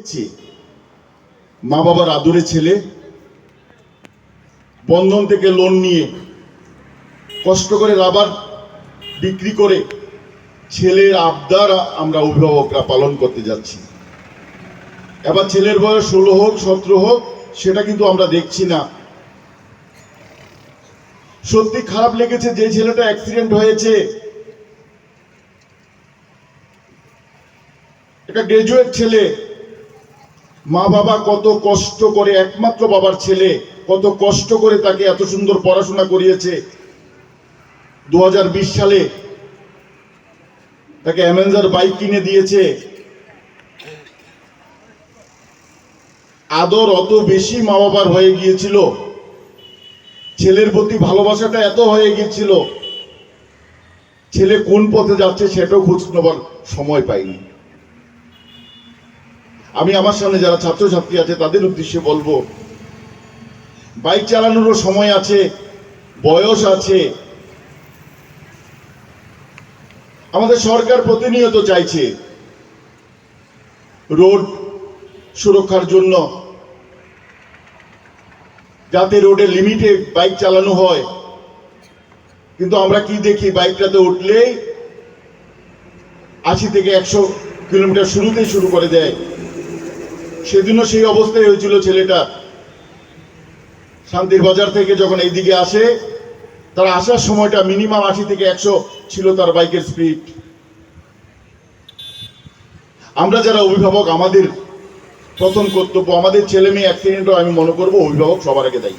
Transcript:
দেখছি মা বাবার আদরে ছেলে বন্ধন থেকে লোন নিয়ে কষ্ট করে রাবার বিক্রি করে ছেলের আবদার আমরা অভিভাবকরা পালন করতে যাচ্ছি। এবার ছেলের বয়স 16 হোক 17 হোক সেটা কিন্তু আমরা দেখছি না। সত্যি খারাপ লেগেছে যে ছেলেটা অ্যাক্সিডেন্ট হয়েছে, একটা গ্রাজুয়েট ছেলে, মা বাবা কত কষ্ট করে, একমাত্র বাবার ছেলে কত কষ্ট করে তাকে এত সুন্দর পড়াশোনা করিয়েছে। 2020 সালে তাকে অ্যাভেঞ্জার বাইক কিনে দিয়েছে। আদর অত বেশি মা বাবার হয়ে গিয়েছিল, ছেলের প্রতি ভালোবাসাটা এত হয়ে গিয়েছিল, ছেলে কোন পথে যাচ্ছে সেটাও খোঁজ নেবার সময় পাইনি। আমি আমার সামনে যারা ছাত্রছাত্রী আছে তাদের উদ্দেশ্যে বলবো, বাইক চালানোরও সময় আছে, বয়স আছে। আমাদের সরকার প্রতিনিয়ত চাইছে রোড সুরক্ষার জন্য যাতে রোডে লিমিটে বাইক চালানো হয়, কিন্তু আমরা কি দেখি, বাইকটাতে উঠলেই 80 থেকে 100 কিলোমিটার শুরুতেই শুরু করে দেয়। সেদিনও সেই অবস্থায় হয়েছিল ছেলেটা। শান্তির বাজার থেকে যখন এইদিকে আসে, তার আসার সময়টা মিনিমাম 80 থেকে 100 ছিল তার বাইকের স্পিড। আমরা যারা অভিভাবক, আমাদের প্রথম কর্তব্য, আমাদের ছেলে মেয়ে অ্যাক্সিডেন্টও আমি মনে করবো অভিভাবক সবার আগে দায়ী।